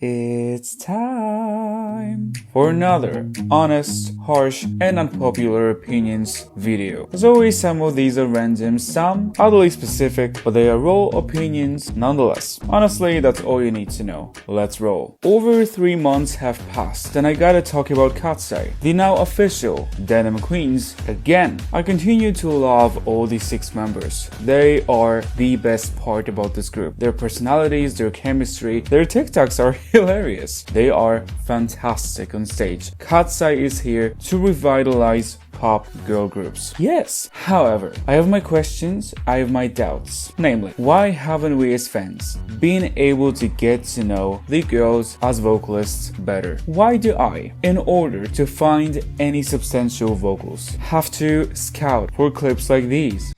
It's time for another honest, harsh, and unpopular opinions video. As always, some of these are random, some oddly specific, but they are all opinions nonetheless. Honestly, that's all you need to know. Let's roll. Over 3 months have passed, and I gotta talk about Katseye, the now official denim queens again. I continue to love all the 6 members. They are the best part about this group. Their personalities, their chemistry, their TikToks are hilarious. They are fantastic on stage. Katseye is here to revitalize pop girl groups. Yes. However, I have my questions, I have my doubts. Namely, why haven't we as fans been able to get to know the girls as vocalists better? Why do I, in order to find any substantial vocals, have to scout for clips like these?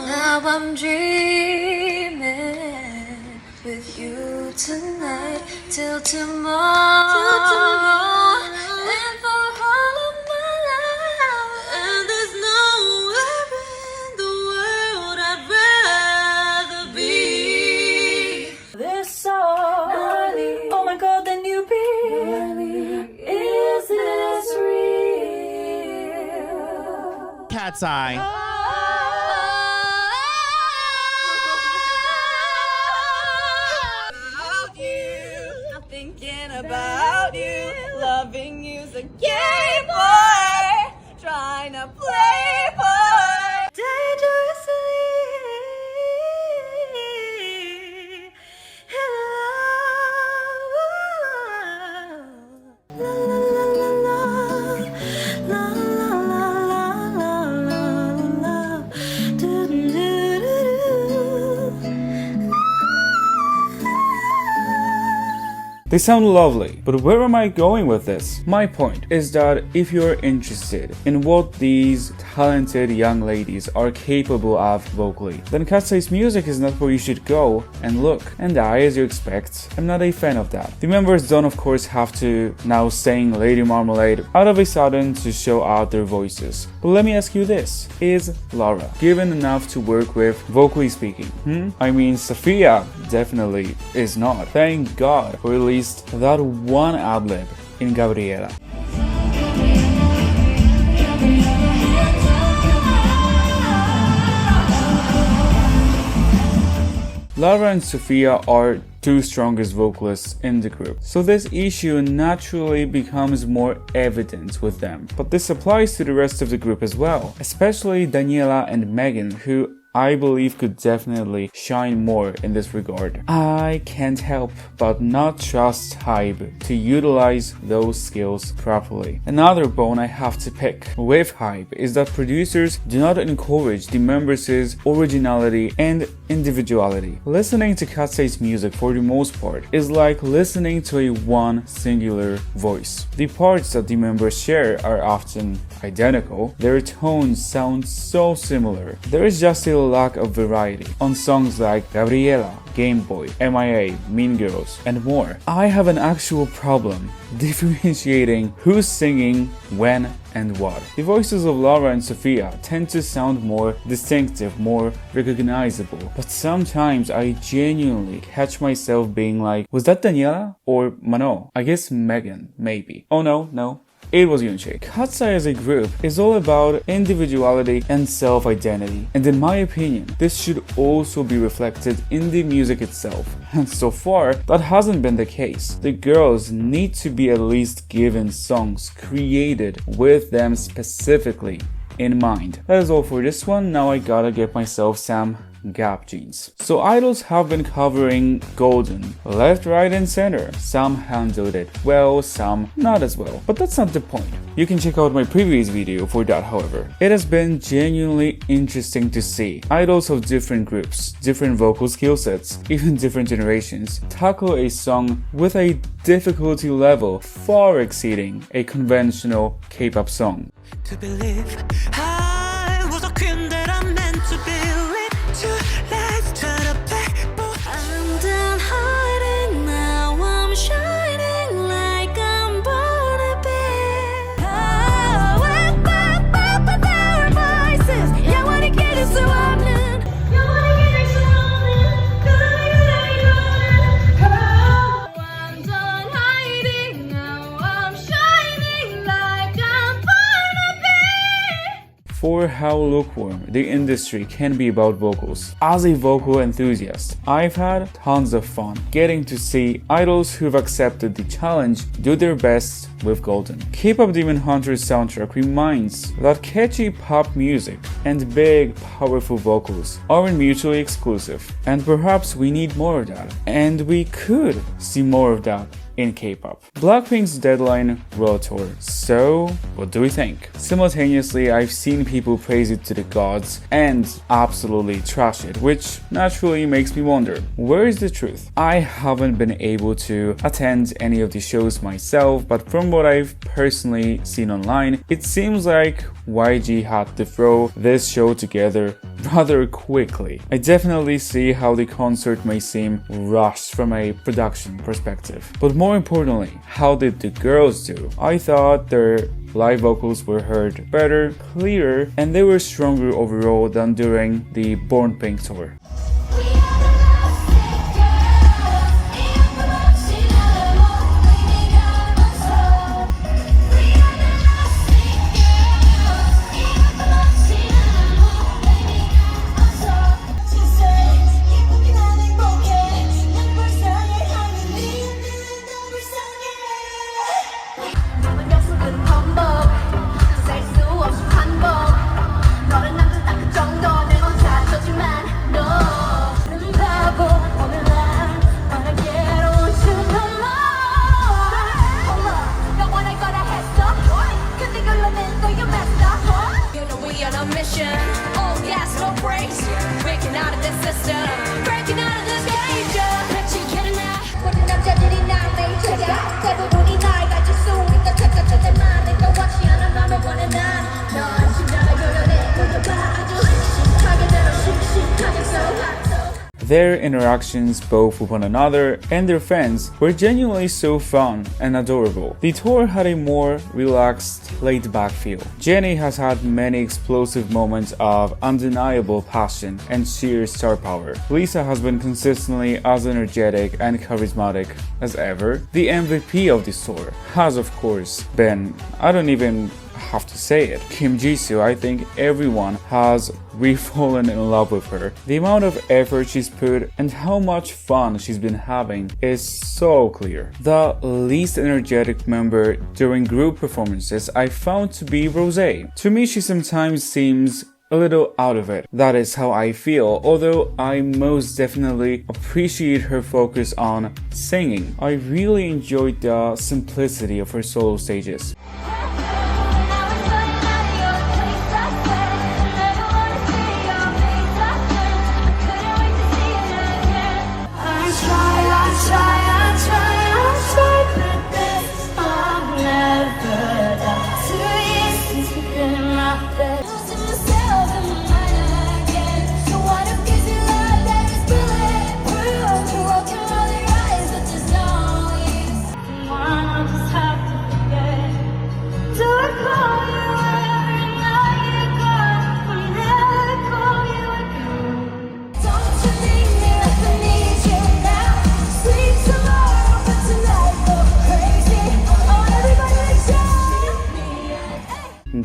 Now I'm dreaming with you tonight till tomorrow, and for all of my life. And there's nowhere in the world I'd rather be. This song, gnarly. Oh my God, the new beat. Is this real? Katseye. Thinking about you, loving you's a game boy, trying to play boy, dangerously in love. La la la la la la la la. Do do do do. They sound lovely, but where am I going with this? My point is that if you're interested in what these talented young ladies are capable of vocally, then Katseye's music is not where you should go and look. And I, as you expect, am not a fan of that. The members don't of course have to now sing Lady Marmalade out of a sudden to show out their voices. But let me ask you this, is Lara given enough to work with vocally speaking? I mean, Sophia definitely is not. Thank God for at least that one ad-lib in Gabriela. Lara and Sophia are two strongest vocalists in the group, so this issue naturally becomes more evident with them. But this applies to the rest of the group as well, especially Daniela and Megan, who I believe could definitely shine more in this regard. I can't help but not trust Hybe to utilize those skills properly. Another bone I have to pick with Hybe is that producers do not encourage the members' originality and individuality. Listening to Katseye's music for the most part is like listening to a one singular voice. The parts that the members share are often identical. Their tones sound so similar. There is just a lack of variety on songs like Gabriela, Game Boy, MIA, Mean Girls, and more. I have an actual problem differentiating who's singing when and what. The voices of Lara and Sophia tend to sound more distinctive, more recognizable, but sometimes I genuinely catch myself being like, was that Daniela or Manon? I guess Megan, maybe. Oh no. It was yoonchae. Katseye as a group is all about individuality and self-identity, and in my opinion, this should also be reflected in the music itself. And so far, that hasn't been the case. The girls need to be at least given songs created with them specifically in mind. That is all for this one. Now I gotta get myself some Gap jeans. So idols have been covering Golden left, right and center. Some handled it well, some not as well, but that's not the point. You can check out my previous video for that. However, it has been genuinely interesting to see idols of different groups, different vocal skill sets, even different generations tackle a song with a difficulty level far exceeding a conventional K-pop song. To believe I was a queen that I'm meant to be with. Let's turn up back. I'm done hiding now. I'm shining like I'm born to be. for how lukewarm the industry can be about vocals. As a vocal enthusiast, I've had tons of fun getting to see idols who've accepted the challenge do their best with Golden. K-pop Demon Hunter's soundtrack reminds that catchy pop music and big, powerful vocals aren't mutually exclusive, and perhaps we need more of that, and we could see more of that in K-pop. Blackpink's Deadline World Tour. So, what do we think? Simultaneously, I've seen people praise it to the gods and absolutely trash it, which naturally makes me wonder, where is the truth? I haven't been able to attend any of the shows myself, but from what I've personally seen online, it seems like YG had to throw this show together rather quickly. I definitely see how the concert may seem rushed from a production perspective, but more importantly, how did the girls do? I thought their live vocals were heard better, clearer, and they were stronger overall than during the Born Pink tour. Their interactions both with one another and their fans were genuinely so fun and adorable. The tour had a more relaxed, laid-back feel. Jennie has had many explosive moments of undeniable passion and sheer star power. Riize has been consistently as energetic and charismatic as ever. The MVP of this tour has of course been, I don't even have to say it, Jisoo. I think everyone has re-fallen in love with her. The amount of effort she's put and how much fun she's been having is so clear. The least energetic member during group performances I found to be Rosé. To me, she sometimes seems a little out of it. That is how I feel, although I most definitely appreciate her focus on singing. I really enjoyed the simplicity of her solo stages.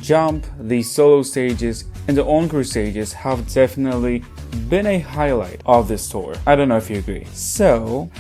Jump, the solo stages, and the encore stages have definitely been a highlight of this tour. I don't know if you agree. So,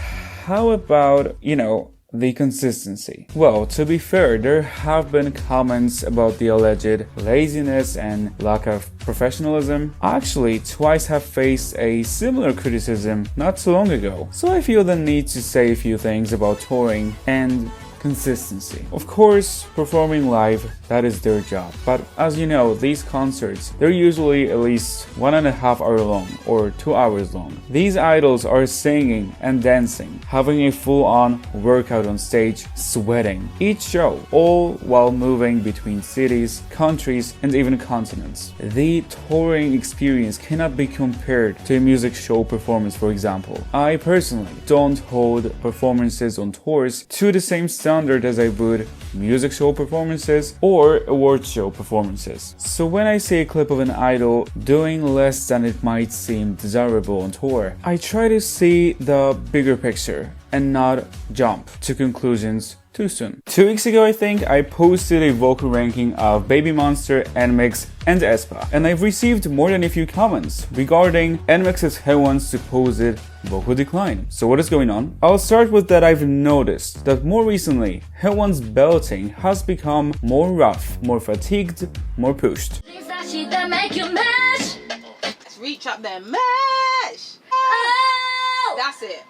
how about, the consistency? Well, to be fair, there have been comments about the alleged laziness and lack of professionalism. I actually twice have faced a similar criticism not so long ago. So I feel the need to say a few things about touring and consistency. Of course, performing live, that is their job. But as you know, these concerts, they're usually at least 1.5 hours long or 2 hours long. These idols are singing and dancing, having a full-on workout on stage, sweating each show, all while moving between cities, countries, and even continents. The touring experience cannot be compared to a music show performance, for example. I personally don't hold performances on tours to the same standard as I would music show performances or award show performances. So when I see a clip of an idol doing less than it might seem desirable on tour, I try to see the bigger picture and not jump to conclusions too soon. 2 weeks ago, I think, I posted a vocal ranking of Baby Monster, nmixx, and aespa, and I've received more than a few comments regarding nmixx's Haewon's supposed vocal decline. So what is going on? I'll start with that I've noticed that more recently, Haewon's belting has become more rough, more fatigued, more pushed. Things that shit that make you mash. Let's reach up there, mash. Oh! That's it.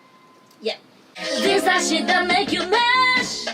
Yeah. Things that shit that make you mash.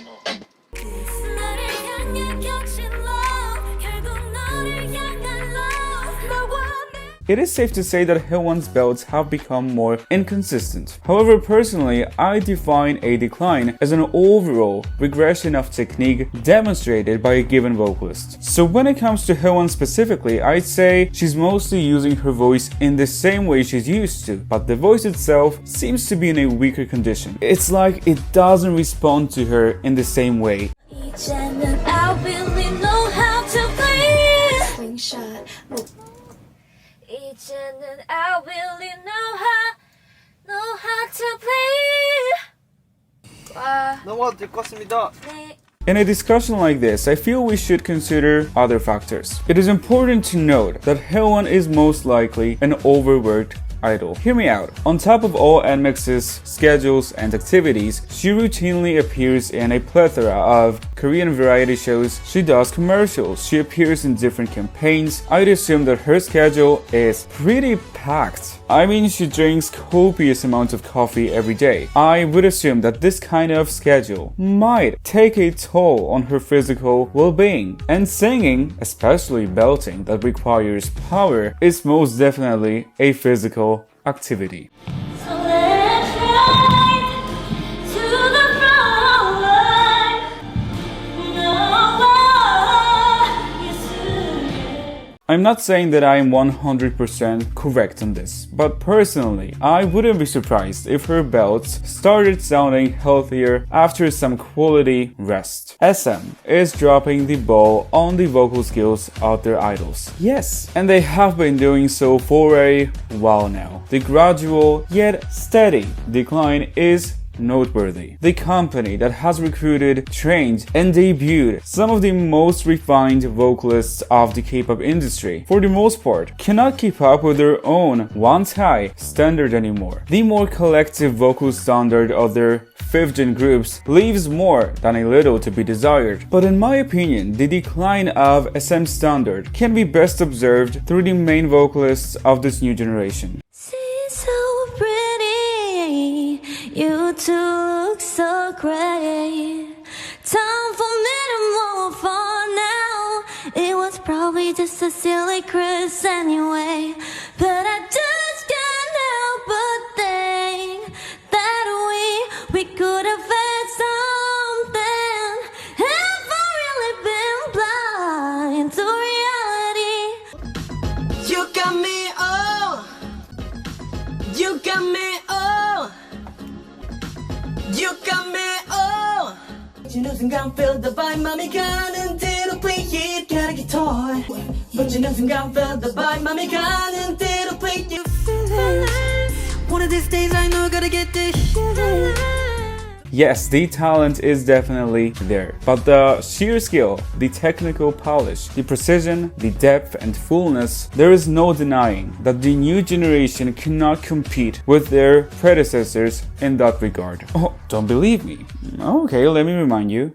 It is safe to say that Haewon's belts have become more inconsistent. However, personally, I define a decline as an overall regression of technique demonstrated by a given vocalist. So when it comes to Haewon specifically, I'd say she's mostly using her voice in the same way she's used to, but the voice itself seems to be in a weaker condition. It's like it doesn't respond to her in the same way. 이제는 I really know how to play. Slingshot. 이제는 I really know how to play. 넘어도 될 것 같습니다. In a discussion like this, I feel we should consider other factors. It is important to note that Haewon is most likely an overworked idol. Hear me out. On top of all nmixx's schedules and activities, she routinely appears in a plethora of Korean variety shows. She does commercials. She appears in different campaigns. I'd assume that her schedule is pretty packed. I mean, she drinks copious amounts of coffee every day. I would assume that this kind of schedule might take a toll on her physical well-being. And singing, especially belting that requires power, is most definitely a physical activity. So let's ride to the front line. I'm not saying that I am 100% correct on this, but personally, I wouldn't be surprised if her belts started sounding healthier after some quality rest. SM is dropping the ball on the vocal skills of their idols. Yes, and they have been doing so for a while now. The gradual yet steady decline is noteworthy. The company that has recruited, trained, and debuted some of the most refined vocalists of the K-pop industry, for the most part, cannot keep up with their own once high standard anymore. The more collective vocal standard of their fifth-gen groups leaves more than a little to be desired. But in my opinion, the decline of SM standard can be best observed through the main vocalists of this new generation. She's so pretty, you two look so great. Time for me to move on now. It was probably just a silly cruise anyway, but I just can't help but think that we could have had something. Have I really been blind to reality? You got me, oh. You got me, oh. You got me, oh. 지는 순간 feel the vibe 맘이 가는 대로 play it got a guitar. 멋지는 순간 feel the vibe 맘이 가는 대로 play you feel it. One of these days I know gotta get this shit. Yes, the talent is definitely there, but the sheer skill, the technical polish, the precision, the depth and fullness, there is no denying that the new generation cannot compete with their predecessors in that regard. Oh, don't believe me? Okay, let me remind you.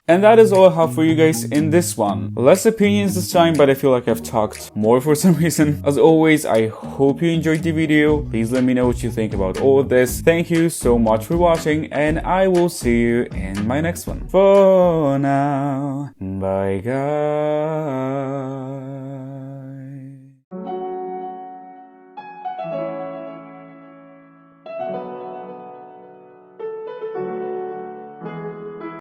And that is all I have for you guys in this one. Less opinions this time, but I feel like I've talked more for some reason. As always, I hope you enjoyed the video. Please let me know what you think about all of this. Thank you so much for watching, and I will see you in my next one. For now, bye guys.